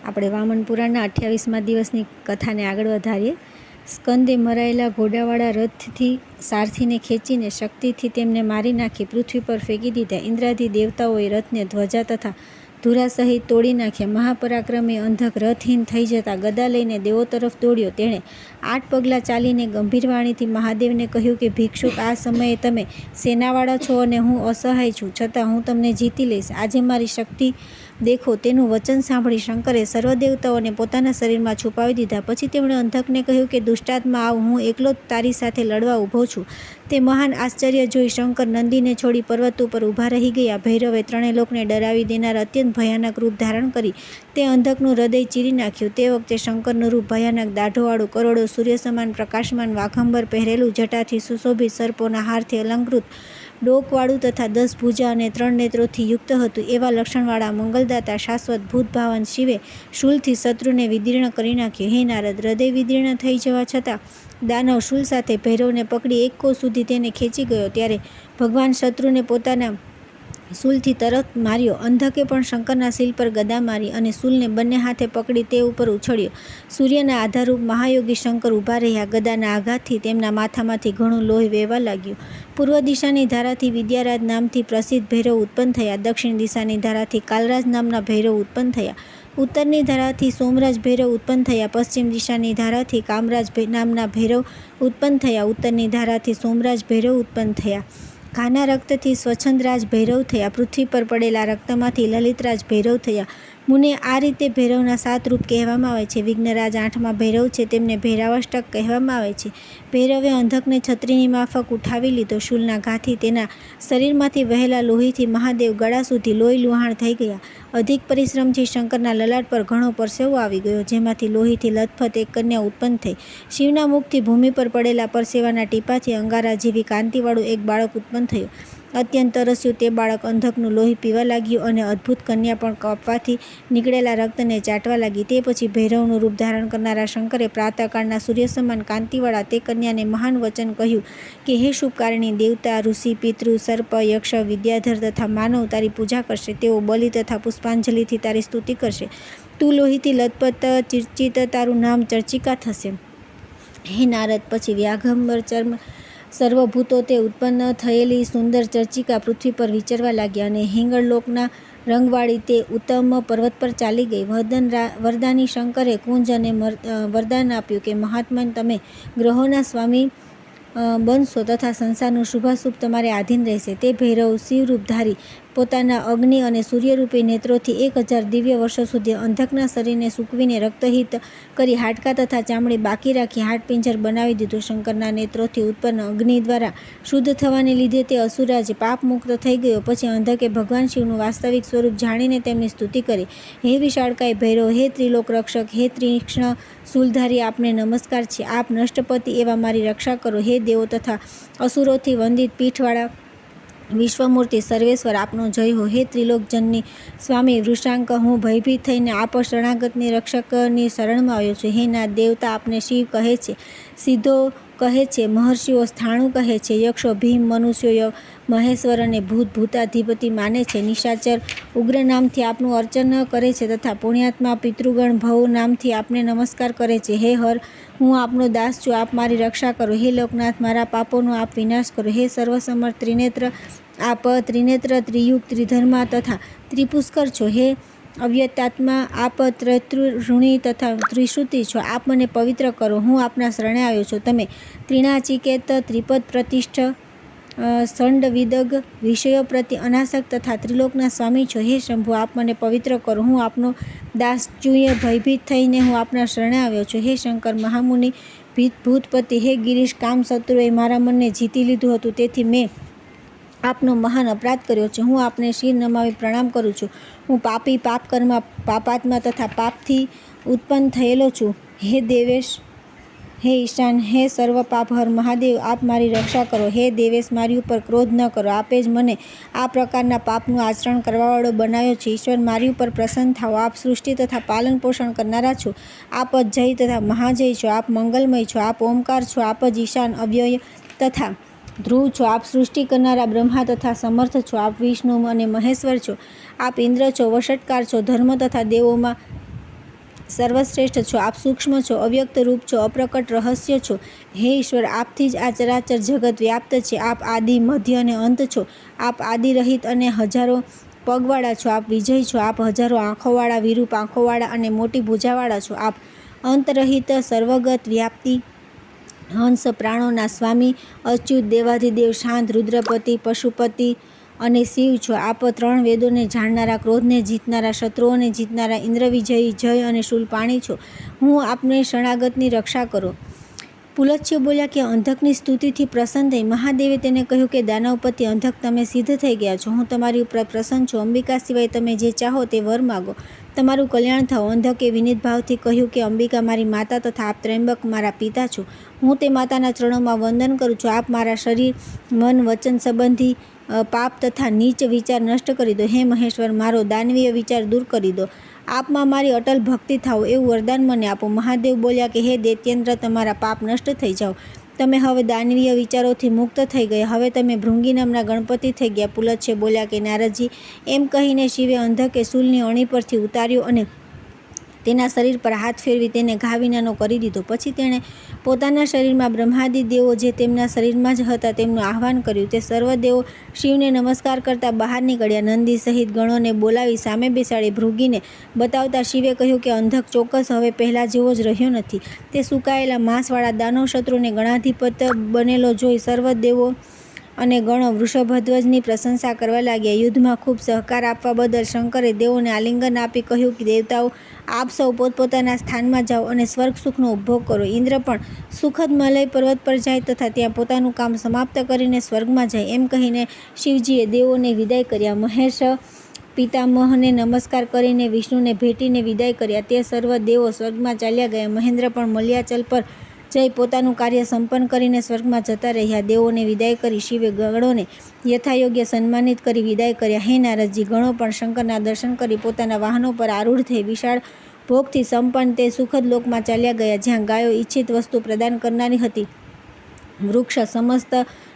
આપણે વામન પુરાણના 28મા દિવસની કથાને આગળ વધારીએ. સ્કંદે મરાયેલા ઘોડાવાળા રથથી સારથીને ખેંચીને શક્તિથી તેમને મારી નાખી પૃથ્વી પર ફેંકી દીધા. ઇન્દ્રાદિ દેવતાઓએ રથને ધ્વજા તથા ધુરા સહિત તોડી નાખ્યા. મહાપરાક્રમી અંધક રથહીન થઈ જતા ગદા લઈને દેવો તરફ દોડ્યો. તેણે 8 પગલાં ચાલીને ગંભીર વાણીથી મહાદેવને કહ્યું કે ભિક્ષુક, આ સમયે તમે સેનાવાળા છો અને હું અસહાય છું, છતાં હું તમને જીતી લઈશ. આજે મારી શક્તિ દેખો. તેનું વચન સાંભળી શંકરે સર્વ દેવતાઓને પોતાના શરીરમાં છુપાવી દીધા. પછી તેમણે અંધકને કહ્યું કે દુષ્ટાત્મા, આવ, હું એકલો જ તારી સાથે લડવા ઊભો છું. તે મહાન આશ્ચર્ય જોઈ શંકર નંદીને છોડી પર્વત ઉપર ઊભા રહી ગયા. ભૈરવે ત્રણેય લોકને ડરાવી દેનાર અત્યંત ભયાનક રૂપ ધારણ કરી તે અંધકનું હૃદય ચીરી નાખ્યું. તે વખતે શંકરનું રૂપ ભયાનક, દાઢોવાળું, કરોડો સૂર્ય સમાન પ્રકાશમાન, વાઘંબર પહેરેલું, જટાથી સુશોભિત, સર્પોના હારથી અલંકૃત, ડોકવાળું તથા 10 ભુજા અને 3 નેત્રોથી યુક્ત હતું. એવા લક્ષણવાળા મંગલદાતા શાશ્વત ભૂતભાવન શિવે શૂલથી શત્રુને વિદીર્ણ કરી નાખ્યો. હે નારદ, હૃદય વિદીર્ણ થઈ જવા છતાં દાનવ શૂલ સાથે ભૈરવને પકડી 1 કોસ સુધી તેને ખેંચી ગયો. ત્યારે ભગવાન શત્રુને પોતાના શૂલથી તરત માર્યો. અંધકે પણ શંકરના શીલ પર ગદા મારી અને શૂલને બંને હાથે પકડી તે ઉપર ઉછળ્યો. સૂર્યના આધારરૂપ મહાયોગી શંકર ઊભા રહ્યા. ગદાના આઘાતથી તેમના માથામાંથી ઘણું લોહી વહેવા લાગ્યું. પૂર્વ દિશાની ધારાથી વિદ્યારાજ નામથી પ્રસિદ્ધ ભૈરવ ઉત્પન્ન થયા. દક્ષિણ દિશાની ધારાથી કાલરાજ નામના ભૈરવ ઉત્પન્ન થયા. ઉત્તરની ધારાથી સોમરાજ ભૈરવ ઉત્પન્ન થયા. પશ્ચિમ દિશાની ધારાથી કામરાજ નામના ભૈરવ ઉત્પન્ન થયા. ઉત્તરની ધારાથી સોમરાજ ભૈરવ ઉત્પન્ન થયા. ઘાના રક્તથી સ્વચ્છંદરાજ ભૈરવ થયા. પૃથ્વી પર પડેલા રક્તમાંથી લલિતરાજ ભૈરવ થયા. મુને, આ રીતે ભૈરવના 7 રૂપ કહેવામાં આવે છે. વિઘ્નરાજ 8મા ભૈરવ છે, તેમને ભૈરવાષ્ટક કહેવામાં આવે છે. ભૈરવે અંધકને છત્રીની માફક ઉઠાવી લીધો. શૂલના ઘાથી તેના શરીરમાંથી વહેલા લોહીથી મહાદેવ ગળા સુધી લોહી લુહાણ થઈ ગયા. અધિક પરિશ્રમથી શંકરના લલાટ પર ઘણો પરસેવો આવી ગયો, જેમાંથી લોહીથી લથપથ એક કન્યા ઉત્પન્ન થઈ. શિવના મુખથી ભૂમિ પર પડેલા પરસેવાના ટીપાથી અંગારા જેવી કાંતિવાળું એક બાળક ઉત્પન્ન થયું. અત્યંત તરસ્યું તે બાળક અંધકનું લોહી પીવા લાગ્યું અને અદ્ભુત કન્યા પણ કાપવાથી નીકળેલા રક્તને ચાટવા લાગી. તે પછી ભૈરવનું રૂપ ધારણ કરનારા શંકરે પ્રાતઃકાળના સૂર્ય સમાન કાંતિવાળા તે કન્યાને મહાન વચન કહ્યું કે હે શુભકારિણી, દેવતા, ઋષિ, પિતૃ, સર્પ, યક્ષ, વિદ્યાધર તથા માનવ તારી પૂજા કરશે. તેઓ બલિ તથા પુષ્પાંજલિથી તારી સ્તુતિ કરશે. તું લોહીથી લથપથ ચિરચિત તારું નામ ચર્ચિકા થશે. હે નારદ, પછી વ્યાઘંબર ચર્મ સર્વભૂતો તે ઉત્પન્ન થયેલી સુંદર ચર્ચિકા પૃથ્વી પર વિચરવા લાગ્યા અને હિંગળલોકના રંગવાળી તે ઉત્તમ પર્વત પર ચાલી ગઈ. વરદાની શંકરે કુંજ અને વરદાન આપ્યું કે મહાત્મન, તમે ગ્રહોના સ્વામી બનશો તથા સંસારનું શુભાશુભ તમારે આધીન રહેશે. તે ભૈરવ શિવરૂપ ધારી પોતાના અગ્નિ અને સૂર્યરૂપી નેત્રોથી 1000 દિવ્ય વર્ષો સુધી અંધકના શરીરને સૂકવીને રક્તહિત કરી હાડકાં તથા ચામડી બાકી રાખી હાડપિંજર બનાવી દીધું. શંકરના નેત્રોથી ઉત્પન્ન અગ્નિ દ્વારા શુદ્ધ થવાને લીધે તે અસુરાજ પાપમુક્ત થઈ ગયો. પછી અંધકે ભગવાન શિવનું વાસ્તવિક સ્વરૂપ જાણીને તેમની સ્તુતિ કરી. હે વિશાળકાય ભૈરવ, હે ત્રિલોક રક્ષક, હે તીક્ષ્ણ શૂલધારી, આપને નમસ્કાર છે. આપ નષ્ટપતિ એવા મારી રક્ષા કરો. હે દેવો તથા અસુરોથી વંદિત પીઠવાળા વિશ્વમૂર્તિ સર્વેશ્વર, આપનો જય હો. હે ત્રિલોકજનની સ્વામી વૃષાંક, હું ભયભીત થઈને આપ શરણાગતની રક્ષકની શરણમાં આવ્યો છું. હે નાથ, દેવતા આપને શિવ કહે છે, સિદ્ધો કહે છે, મહર્ષિઓ સ્થાણુ કહે છે, યક્ષો ભીમ, મનુષ્યો મહેશ્વર અને ભૂત ભૂતાધિપતિ માને છે. નિશાચર ઉગ્ર નામથી આપનું અર્ચન કરે છે તથા પુણ્યાત્મા પિતૃગણ ભવ નામથી આપને નમસ્કાર કરે છે. હે હર, હું આપનો દાસ છું, આપ મારી રક્ષા કરો. હે લોકનાથ, મારા પાપોનો આપ વિનાશ કરો. હે સર્વસમર્થ ત્રિનેત્ર, આપ ત્રિનેત્ર, ત્રિયુગ, ત્રિધર્મા તથા ત્રિપુષ્કર છો. હે અવ્યક્તાત્મા, આપ ત્રિતૃણી તથા ત્રિશ્રુતિ છો. આપ મને પવિત્ર કરો, હું આપના શરણે આવ્યો છું. તમે ત્રિણાચિકેત, ત્રિપદ પ્રતિષ્ઠ, સંડ વિદગ, વિષયો પ્રતિ અનાસક્ત તથા ત્રિલોકના સ્વામી છો. હે શંભુ, આપ મને પવિત્ર કરો, હું આપનો દાસ છું. ભયભીત થઈને હું આપના શરણે આવ્યો છું. હે શંકર મહામુનિ ભૂતપતિ, હે ગિરીશ, કામ શત્રુએ મારા મનને જીતી લીધું હતું, તેથી મેં આપનો મહાન અપરાધ કર્યો છે. હું આપને શિર નમાવી પ્રણામ કરું છું. હું પાપી, પાપકર્મા, પાપાત્મા તથા પાપથી ઉત્પન્ન થયેલો છું. હે દેવેશ, હે ઈશાન, હે સર્વ પાપહર મહાદેવ, આપ મારી રક્ષા કરો. હે દેવેશ, મારી ઉપર ક્રોધ ન કરો. આપે જ મને આ પ્રકારના પાપનું આચરણ કરવાવાળો બનાવ્યો છે. ઈશ્વર, મારી ઉપર પ્રસન્ન થાઓ. આપ સૃષ્ટિ તથા પાલન પોષણ કરનારા છો. આપ જ જય તથા મહાજય છો. આપ મંગલમય છો. આપ ઓમકાર છો. આપ જ ઈશાન, અવ્યય તથા ધ્રુવ છો. આપ સૃષ્ટિ કરનારા બ્રહ્મા તથા સમર્થ છો. આપ વિષ્ણુ અને મહેશ્વર છો. આપ ઇન્દ્ર છો, વષટકાર છો. ધર્મ તથા દેવોમાં સર્વશ્રેષ્ઠ છો, આપ સૂક્ષ્મ છો, અવ્યક્ત રૂપ છો, અપ્રકટ રહસ્ય છો. હે ઈશ્વર, આપથી જ આ ચરાચર જગત વ્યાપ્ત છે. આપ આદિ, મધ્ય અને અંત છો. આપ આદિરહિત અને હજારો પગવાળા છો. આપ વિજય છો. આપ હજારો આંખોવાળા, વિરૂપ આંખોવાળા અને મોટી ભુજાવાળા છો. આપ અંતરહિત, સર્વગત, વ્યાપ્તિ, હંસ, પ્રાણોના સ્વામી, અચ્યુત, દેવાધિદેવ, શાંત, રુદ્રપતિ, પશુપતિ અને શિવ છો. આપ 3 વેદોને જાણનારા, ક્રોધને જીતનારા, શત્રુઓને જીતનારા, ઇન્દ્રવિજયી, જય અને શૂલપાણી છો. હું આપને શરણાગતની રક્ષા કરો. પુલત્સ્ય બોલ્યા કે અંધકની સ્તુતિથી પ્રસન્ન થઈ મહાદેવે તેને કહ્યું કે દાનવપતિ અંધક, તમે સિદ્ધ થઈ ગયા છો. હું તમારી ઉપર પ્રસન્ન છું. અંબિકા સિવાય તમે જે ચાહો તે વર માગો, તમારું કલ્યાણ થાઓ. અંધકે વિનીત ભાવથી કહ્યું કે અંબિકા મારી માતા તથા આપ ત્રયંબક મારા પિતા છો. હું તે માતાના ચરણોમાં વંદન કરું છું. આપ મારા શરીર, મન, વચન સંબંધી પાપ તથા નીચ વિચાર નષ્ટ કરી દો. હે મહેશ્વર, મારો દાનવીય વિચાર દૂર કરી દો. આપમાં મારી અટલ ભક્તિ થાઓ એવું વરદાન મને આપો. મહાદેવ બોલ્યા કે હે દૈત્યેન્દ્ર, તમારા પાપ નષ્ટ થઈ જાઓ. તમે હવે દાનવીય વિચારોથી મુક્ત થઈ ગયા. હવે તમે ભૃંગી નામના ગણપતિ થઈ ગયા. પુલત્સ્ય બોલ્યા કે નારદજી, એમ કહીને શિવે અંધકે શૂલની અણી પરથી ઉતાર્યો અને તેના શરીર પર હાથ ફેરવી તેને ઘા વિનાનો કરી દીધો. પછી તેણે પોતાના શરીરમાં બ્રહ્માદિ દેવો જે તેમના શરીરમાં જ હતા તેમનું આહ્વાન કર્યું. તે સર્વ દેવો શિવને નમસ્કાર કરતા બહાર નીકળ્યા. નંદી સહિત ગણોને બોલાવી સામે બેસાડી ભૃગીને બતાવતા શિવે કહ્યું કે અંધક ચોક્કસ હવે પહેલાં જેવો જ રહ્યો નથી. તે સુકાયેલા માંસવાળા દાનવ શત્રુને ગણાધિપત બનેલો જોઈ સર્વ દેવો અને ગણો વૃષભધ્વજની પ્રશંસા કરવા લાગ્યા. યુદ્ધમાં ખૂબ સહકાર આપવા બદલ શંકરે દેવોને આલિંગન આપી કહ્યું કે દેવતાઓ, આપ સૌ પોતપોતાના સ્થાનમાં જાઓ અને સ્વર્ગ સુખનો ઉપભોગ કરો. ઇન્દ્ર પણ સુખદ મલય પર્વત પર જાય તથા ત્યાં પોતાનું કામ સમાપ્ત કરીને સ્વર્ગમાં જાય. એમ કહીને શિવજીએ દેવોને વિદાય કર્યા. મહેશ પિતામહને નમસ્કાર કરીને વિષ્ણુને ભેટીને વિદાય કર્યા. તે સર્વ દેવો સ્વર્ગમાં ચાલ્યા ગયા. મહેન્દ્ર પણ મલ્યાચલ પર જઈ પોતાનું કાર્ય સંપન્ન કરીને સ્વર્ગમાં જતા રહ્યા. દેવોને વિદાય કરી શિવે ગણોને યથાયોગ્ય સન્માનિત કરી વિદાય કર્યા. હે નારદજી, ગણો પણ શંકરના દર્શન કરી પોતાના વાહનો પર આરૂઢ થઈ વિશાળ ભોગથી સંપન્ન તે સુખદ લોકમાં ચાલ્યા ગયા, જ્યાં ગાયો ઈચ્છિત વસ્તુ પ્રદાન કરનારી હતી, વૃક્ષ સમસ્ત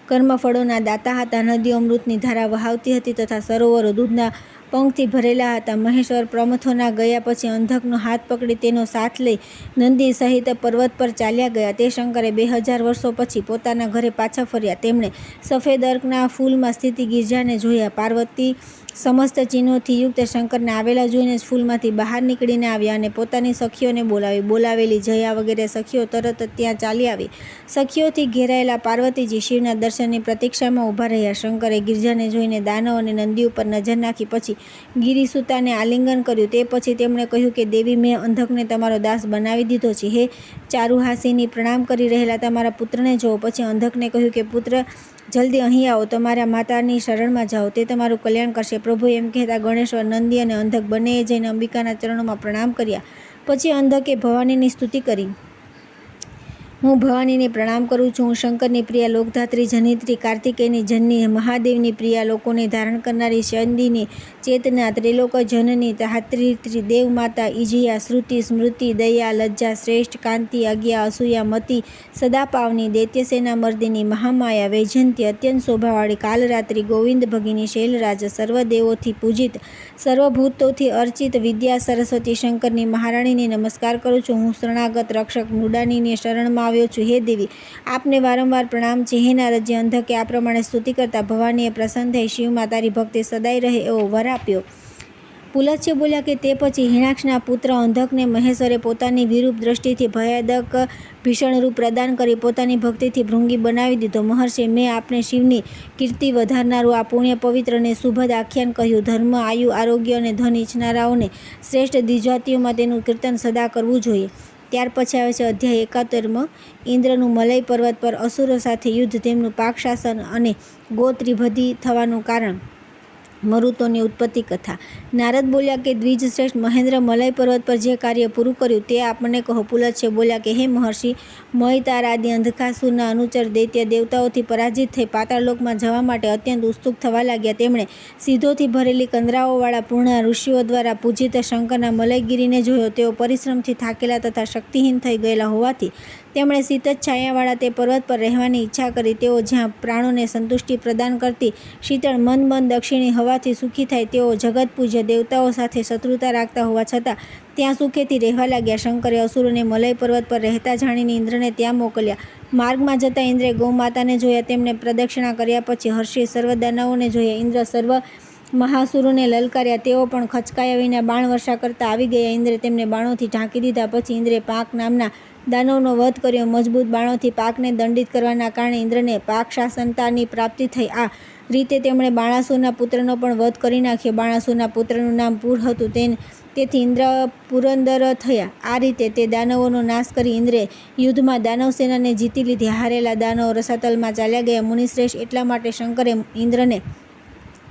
કર્મફળોના દાતા હતા, નદીઓ અમૃતની ધારા વહાવતી હતી તથા સરોવરો દૂધના પંખથી ભરેલા હતા. મહેશ્વર પ્રમથોના ગયા પછી અંધકનો હાથ પકડી તેનો સાથ લઈ નંદી સહિત પર્વત પર ચાલ્યા ગયા. તે શંકરે 2000 વર્ષો પછી પોતાના ઘરે પાછા ફર્યા. તેમણે સફેદ અર્કના ફૂલમાં સ્થિત ગિરજાને જોયા. પાર્વતી સમસ્ત ચિહ્નોથી યુક્ત શંકરને આવેલા જોઈને જ ફૂલમાંથી બહાર નીકળીને આવ્યા અને પોતાની સખીઓને બોલાવી. બોલાવેલી જયા વગેરે સખીઓ તરત જ ત્યાં ચાલી આવી. સખીઓથી ઘેરાયેલા પાર્વતીજી શિવના દર્શનની પ્રતીક્ષામાં ઊભા રહ્યા. શંકરે ગિરજાને જોઈને દાનવ અને નંદી ઉપર નજર નાખી પછી ગિરિસુતાને આલિંગન કર્યું. તે પછી તેમણે કહ્યું કે દેવી, મેં અંધકને તમારો દાસ બનાવી દીધો છે. હે ચારુહાસીની, પ્રણામ કરી રહેલા તમારા પુત્રને જુઓ. પછી અંધકને કહ્યું કે પુત્ર, જલ્દી અહીં આવો, તમારા માતાની શરણમાં જાઓ, તે તમારું કલ્યાણ કરશે. પ્રભુ એમ કહેતા ગણેશ્વર, નંદી અને અંધક બંનેએ જઈને અંબિકાના ચરણોમાં પ્રણામ કર્યા. પછી અંધકે ભવાનીની સ્તુતિ કરી. હું ભવાનીને પ્રણામ કરું છું. હું શંકરની પ્રિયા, લોકધાત્રી, જનિત્રી, કાર્તિકેયની જનની, મહાદેવની પ્રિયા, લોકોને ધારણ કરનારી, ચંદીની ચેતના, ત્રિલોક જનની, ધાત્રી, દેવમાતા, ઇજયા, શ્રુતિ, સ્મૃતિ, દયા, લજ્જા, શ્રેષ્ઠ, કાંતિ, આજ્ઞા, અસૂયા, મતિ, સદાપાવની, દૈત્યસેના મર્દિની, મહામાયા, વૈજયંતી, અત્યંત શોભાવાળી, કાલરાત્રિ, ગોવિંદ ભગિની, શૈલરાજ, સર્વદેવોથી પૂજિત, સર્વભૂતોથી અર્ચિત, વિદ્યા સરસ્વતી, શંકરની મહારાણીને નમસ્કાર કરું છું. હું શરણાગત રક્ષક મૃડાનીની શરણમાં આવ્યો છું. હે દેવી, આપને વારંવાર પ્રણામ છે. હે નારદજી, અંધકે આ પ્રમાણે સ્તુતિ કરતા ભવાનીએ પ્રસન્ન થઈ શિવમાં તારી ભક્તિ સદાય રહે એવો વર આપ્યો. પુલત્સ્ય બોલ્યા કે તે પછી હિણાક્ષના પુત્ર અંધકને મહેશ્વરે પોતાની વિરૂપ દ્રષ્ટિથી ભયાદક ભીષણ રૂપ પ્રદાન કરી પોતાની ભક્તિથી ભૃંગી બનાવી દીધો. મહર્ષિ, મેં આપને શિવની કીર્તિ વધારનારું આ પુણ્ય પવિત્ર અને સુભદ આખ્યાન કહ્યું. ધર્મ, આયુ, આરોગ્ય અને ધન ઈચ્છનારાઓને શ્રેષ્ઠ દ્વિજાતિઓમાં તેનું કીર્તન સદા કરવું જોઈએ. ત્યાર પછી આવે છે અધ્યાય 71. ઇન્દ્રનું મલય પર્વત પર અસુરો સાથે યુદ્ધ, તેમનું પાક શાસન અને ગોત્રીભદી થવાનું કારણ, મરુતોની ઉત્પત્તિ કથા. નારદ બોલ્યા કે દ્વિજશ્રેષ્ઠ મહેન્દ્ર મલય પર્વત પર જે કાર્ય પૂરું કર્યું તે આપણને કહો. પુલત્સ્ય બોલ્યા કે હે મહર્ષિ, મયતાર આદિ અંધકાસુરના અનુચર દૈત્ય દેવતાઓથી પરાજિત થઈ પાતાળલોકમાં જવા માટે અત્યંત ઉત્સુક થવા લાગ્યા. તેમણે સિદ્ધોથી ભરેલી કંદરાઓવાળા પૂર્ણ ઋષિઓ દ્વારા પૂજિત શંકરના મલયગીરીને જોયો. તેઓ પરિશ્રમથી થાકેલા તથા શક્તિહીન થઈ ગયેલા હોવાથી તેમણે શીત છાયાવાળા તે પર્વત પર રહેવાની ઈચ્છા કરી. તેઓ જ્યાં પ્રાણોને સંતુષ્ટિ પ્રદાન કરતી શીતળ મંદ દક્ષિણી હવાથી સુખી થાય. તેઓ જગતપૂજ્ય દેવતાઓ સાથે શત્રુતા રાખતા હોવા છતાં ત્યાં સુખેથી રહેવા લાગ્યા. શંકરે અસુરોને મલય પર્વત પર રહેતા જાણીને ઇન્દ્રને ત્યાં મોકલ્યા. માર્ગમાં જતાં ઇન્દ્રે ગૌમાતાને જોયા. તેમને પ્રદક્ષિણા કર્યા પછી હર્ષે સર્વ દાનવોને જોયા. ઇન્દ્ર સર્વ મહાસુરોને લલકાર્યા. તેઓ પણ ખચકાયા વિના બાણ વર્ષા કરતા આવી ગયા. ઇન્દ્રે તેમને બાણોથી ઢાંકી દીધા. પછી ઇન્દ્રે પાક નામના દાનવનો વધ કર્યો. મજબૂત બાણોથી પાકને દંડિત કરવાના કારણે ઇન્દ્રને પાકશાસનતાની પ્રાપ્તિ થઈ. આ રીતે તેમણે બાણાસુરના પુત્રનો પણ વધ કરી નાખ્યો. બાણાસુરના પુત્રનું નામ પુર હતું. તેથી ઇન્દ્ર પુરંદર થયા. આ રીતે તે દાનવોનો નાશ કરી ઇન્દ્રે યુદ્ધમાં દાનવ સેનાને જીતી લીધી. હારેલા દાનવો રસાતલમાં ચાલ્યા ગયા. મુનિશ્રેષ્ઠ, એટલા માટે શંકરે ઇન્દ્રને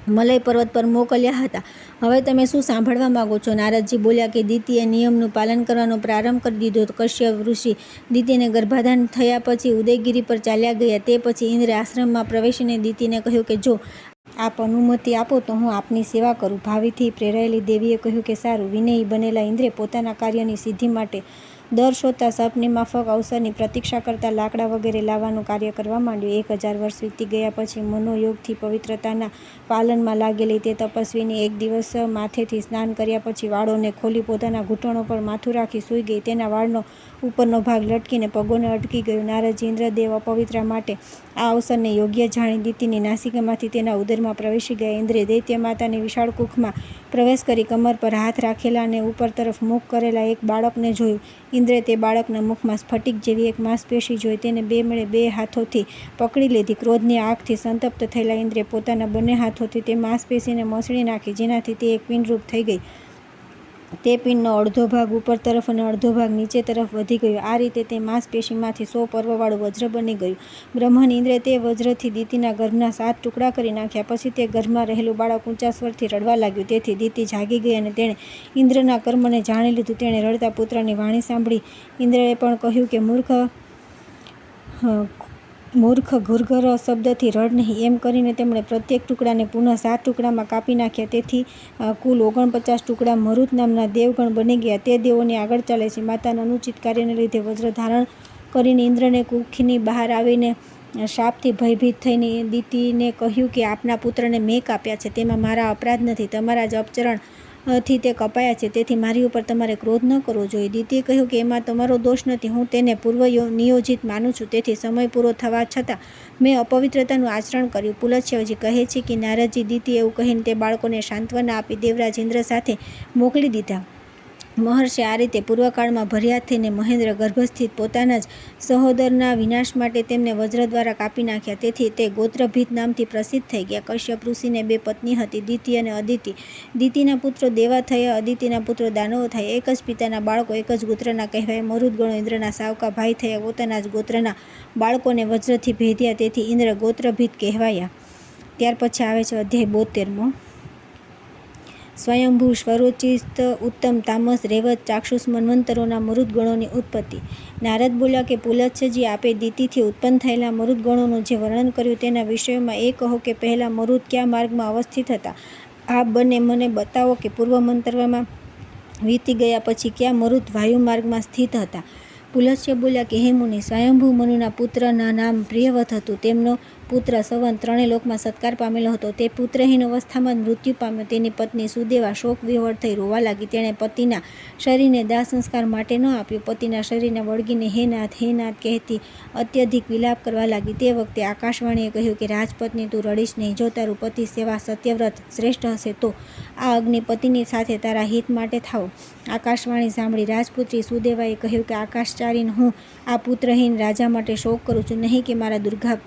મલય પર્વત પર મોકલ્યા હતા. હવે તમે શું સાંભળવા માગો છો? નારદજી બોલ્યા કે દિતિએ નિયમનું પાલન કરવાનો પ્રારંભ કરી દીધો. કશ્યપ ઋષિ દિતિને ગર્ભાધાન થયા પછી ઉદયગીરી પર ચાલ્યા ગયા. તે પછી ઇન્દ્રે આશ્રમમાં પ્રવેશીને દિતિને કહ્યું કે જો આપ અનુમતિ આપો તો હું આપની સેવા કરું. ભાવિથી પ્રેરાયેલી દેવીએ કહ્યું કે સારું. વિનયી બનેલા ઇન્દ્રે પોતાના કાર્યની સિદ્ધિ માટે દર શોધતા સપને માફક અવસરની પ્રતીક્ષા કરતા લાકડા વગેરે લાવવાનું કાર્ય કરવા માંડ્યું. 1000 વર્ષ વીતી ગયા પછી મનોયોગથી પવિત્રતાના પાલનમાં લાગેલી તે તપસ્વીની એક દિવસ માથેથી સ્નાન કર્યા પછી વાળોને ખોલી પોતાના ઘૂંટણો પર માથું રાખી સૂઈ ગઈ. તેના વાળનો ઉપરનો ભાગ લટકીને પગોને અટકી ગયો. નારદજી ઇન્દ્રદેવ અપવિત્ર માટે આ અવસરને યોગ્ય જાણી દિતિની નાસિકામાંથી તેના ઉદરમાં પ્રવેશી ગયા. ઇન્દ્રે દૈત્ય માતાની વિશાળ કુખમાં પ્રવેશ કરી કમર પર હાથ રાખેલા અને ઉપર તરફ મુખ કરેલા એક બાળકને જોયું. ઇન્દ્રે તે બાળકના મુખમાં સ્ફટિક જેવી એક માંસપેશી જોઈ. તેને બે હાથોથી પકડી લીધી. ક્રોધની આગથી સંતપ્ત થયેલા ઇન્દ્રે પોતાના બંને હાથોથી તે માંસપેશીને મસળી નાખી, જેનાથી તે એક પિંડરૂપ થઈ ગઈ. તે પિંડનો અડધો ભાગ ઉપર તરફ અને અડધો ભાગ નીચે તરફ વધી ગયો. આ રીતે તે માંસપેશીમાંથી 100 પર્વવાળું વજ્ર બની ગયું. બ્રહ્મન ઇન્દ્રે તે વજ્રથી દિતિના ગર્ભના 7 ટુકડા કરી નાખ્યા. પછી તે ગર્ભમાં રહેલું બાળક ઊંચા સ્વરથી રડવા લાગ્યું. તેથી દિતિ જાગી ગઈ અને તેણે ઇન્દ્રના કર્મને જાણી લીધું. તેણે રડતા પુત્રની વાણી સાંભળી ઇન્દ્રએ પણ કહ્યું કે મૂર્ખ ઘુરઘર શબ્દથી રડ નહીં. એમ કરીને તેમણે પ્રત્યેક ટુકડાને પુનઃ 7 ટુકડામાં કાપી નાખ્યા. તેથી કુલ 49 ટુકડા મરુત નામના દેવગણ બની ગયા. તે દેવોની આગળ ચાલે છે. માતાના અનુચિત કાર્યને લીધે વજ્ર ધારણ કરીને ઇન્દ્રને કુખની બહાર આવીને શાપથી ભયભીત થઈને દિતિને કહ્યું કે આપના પુત્રને મેં કાપ્યા છે. તેમાં મારા અપરાધ નથી. તમારા જ અપચરણ થી તે કપાયા છે. તેથી મારી ઉપર તમારે ક્રોધ ન કરવો જોઈએ. દિતિએ કહ્યું કે એમાં તમારો દોષ નથી. હું તેને પૂર્વ નિયોજિત માનું છું. તેથી સમય પૂરો થવા છતાં મેં અપવિત્રતાનું આચરણ કર્યું. પુલત્સ્યજી કહે છે કે નારદજી દિતિ એવું કહીને તે બાળકોને સાંત્વના આપી દેવરાજ ઇન્દ્ર સાથે મોકલી દીધા. મહર્ષિ આ રીતે પૂર્વકાળમાં ભર્યા થઈને મહેન્દ્ર ગર્ભસ્થિત પોતાના જ સહોદરના વિનાશ માટે તેમને વજ્ર દ્વારા કાપી નાખ્યા. તેથી તે ગોત્રભીત નામથી પ્રસિદ્ધ થઈ ગયા. કશ્યપ ઋષિને 2 પત્ની હતી, દિતિ અને અદિતિ. દિતિના પુત્રો દેવા થયા, અદિતિના પુત્રો દાનવો થયા. એક જ પિતાના બાળકો એક જ ગોત્રના કહેવાય. મરુદગણો ઇન્દ્રના સાવકા ભાઈ થયા. પોતાના જ ગોત્રના બાળકોને વજ્રથી ભેદ્યા. તેથી ઇન્દ્ર ગોત્રભીત કહેવાયા. ત્યાર પછી આવે છે અધ્યાય 72મો. સ્વયંભૂ સ્વરોચિસ્ત ઉત્તમ તામસ રેવત ચાક્ષુષ મન્વંતરોના મરુદગણોની ઉત્પત્તિ. નારદ બોલ્યા કે પુલત્સ્યજી, આપે દિતિથી ઉત્પન્ન થયેલા મરુદગણોનું જે વર્ણન કર્યું તેના વિષયોમાં એ કહો કે પહેલા મરુદ કયા માર્ગમાં અવસ્થિત હતા. આપ બંને મને બતાવો કે પૂર્વ મંતરમાં વીતી ગયા પછી કયા મરુદ વાયુ માર્ગમાં સ્થિત હતા. પુલત્સ્ય બોલ્યા કે હે મુનિ, સ્વયંભૂ મનુના પુત્રના નામ પ્રિયવત હતું. તેમનો પુત્ર સંવંત 3 લોકમાં સત્કાર પામેલો હતો. તે પુત્રહીન અવસ્થામાં જ મૃત્યુ પામ્યો. તેની પત્ની સુદેવા શોક વિહવળ થઈ રોવા લાગી. તેણે પતિના શરીરને દાહ સંસ્કાર માટે ન આપ્યું. પતિના શરીરને વળગીને હે નાથ કહેતી અત્યધિક વિલાપ કરવા લાગી. તે વખતે આકાશવાણીએ કહ્યું કે રાજપત્ની, તું રડીશ નહીં. જો તારું પતિ સેવા સત્યવ્રત શ્રેષ્ઠ હશે તો આ અગ્નિ પતિની સાથે તારા હિત માટે થાવ. આકાશવાણી સાંભળી રાજપુત્રી સુદેવાએ કહ્યું કે આકાશચારીન, હું આ પુત્રહીન રાજા માટે શોક કરું છું, નહીં કે મારા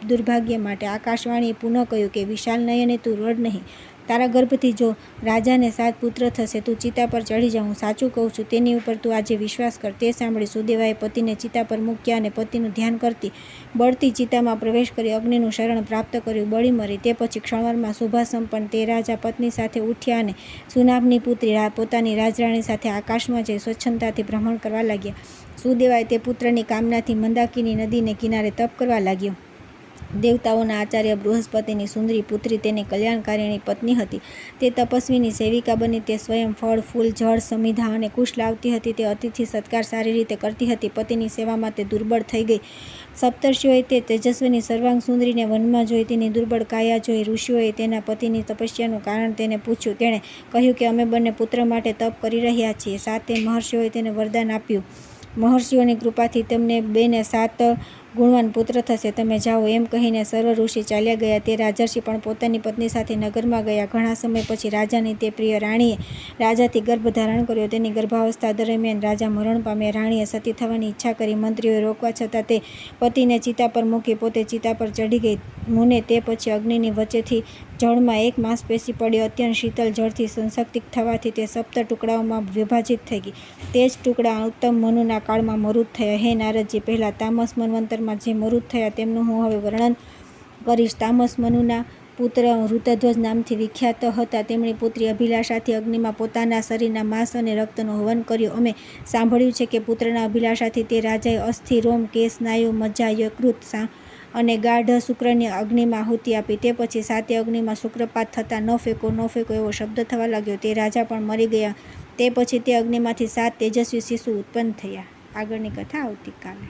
દુર્ભાગ્ય માટે. આકાશવાણીએ પુનઃ કહ્યું કે વિશાલ નયને, તું રડ નહીં. તારા ગર્ભથી જો રાજાને 7 પુત્ર થશે. તું ચિતા પર ચડી જા. હું સાચું કહું છું. તેની ઉપર તું આજે વિશ્વાસ કર. તે સાંભળી સુદેવાએ પતિને ચિતા પર મૂક્યા અને પતિનું ધ્યાન કરતી બળતી ચિતામાં પ્રવેશ કરી અગ્નિનું શરણ પ્રાપ્ત કર્યું. બળી મરી. તે પછી ક્ષણવારમાં શુભા સંપન્ન તે રાજા પત્ની સાથે ઉઠ્યા અને સુનાભની પુત્રી પોતાની રાજરાણી સાથે આકાશમાં જઈ સ્વચ્છંદતાથી ભ્રમણ કરવા લાગ્યા. સુદેવાએ તે પુત્રની કામનાથી મંદાકિની નદીને કિનારે તપ કરવા લાગ્યો. દેવતાઓના આચાર્ય બૃહસ્પતિની સુંદરી પુત્રી તેની કલ્યાણકારીણી પત્ની હતી. તે તપસ્વીની સેવિકા બની. તે સ્વયં ફળ, ફૂલ, જળ, સમિધા અને કુશ લાવતી હતી. તે અતિથિ સત્કાર સારી રીતે કરતી હતી. પતિની સેવામાં તે દુર્બળ થઈ ગઈ. સપ્તર્ષિઓએ તે તેજસ્વીની સર્વાંગ સુંદરીને વનમાં જોઈ. તેની દુર્બળ કાયા જોઈ ઋષિઓએ તેના પતિની તપસ્યાનું કારણ તેને પૂછ્યું. તેણે કહ્યું કે અમે બંને પુત્ર માટે તપ કરી રહ્યા છીએ. 7 મહર્ષિઓએ તેને વરદાન આપ્યું. મહર્ષિઓની કૃપાથી તમને બેને 7 ગુણવાન પુત્ર થશે. તમે જાઓ. એમ કહીને સર્વ ઋષિ ચાલ્યા ગયા. તે રાજર્ષિ પણ પોતાની પત્ની સાથે નગરમાં ગયા. ઘણા સમય પછી રાજાની તે પ્રિય રાણીએ રાજાથી ગર્ભ ધારણ કર્યો. તેની ગર્ભાવસ્થા દરમિયાન રાજા મરણ પામ્યા. રાણીએ સતી થવાની ઈચ્છા કરી. મંત્રીઓએ રોકવા છતાં તે પતિને ચિતા પર મૂકી પોતે ચિતા પર ચઢી ગઈ. મુને તે પછી અગ્નિની વચ્ચેથી જળમાં એક માંસપેશી પડી. અત્યંત શીતળ જળથી સંસક્તિક થવાથી તે 7 ટુકડાઓમાં વિભાજિત થઈ ગઈ. તે જ ટુકડા ઉત્તમ મનુના કાળમાં મરુત થયા. હે નારદજી, પહેલાં તામસ મન્વંતરમાં જે મરુત થયા તેમનું હું હવે વર્ણન કરીશ. તામસ મનુના પુત્ર વૃતધ્વજ નામથી વિખ્યાત હતા. તેમની પુત્રી અભિલાષાથી અગ્નિમાં પોતાના શરીરના માંસ અને રક્તનું હવન કર્યું. અમે સાંભળ્યું છે કે પુત્રના અભિલાષાથી તે રાજાએ અસ્થિ, રોમ, કેશ, સ્નાયુ, મજ્જા, યકૃત અને ગાઢ શુક્રની અગ્નિમાં આહુતિ આપી. તે પછી 7 અગ્નિમાં શુક્રપાત થતાં ન ફેંકો, ન ફેંકો એવો શબ્દ થવા લાગ્યો. તે રાજા પણ મરી ગયા. તે પછી તે અગ્નિમાંથી 7 તેજસ્વી શિશુ ઉત્પન્ન થયા. આગળની કથા આવતીકાલે.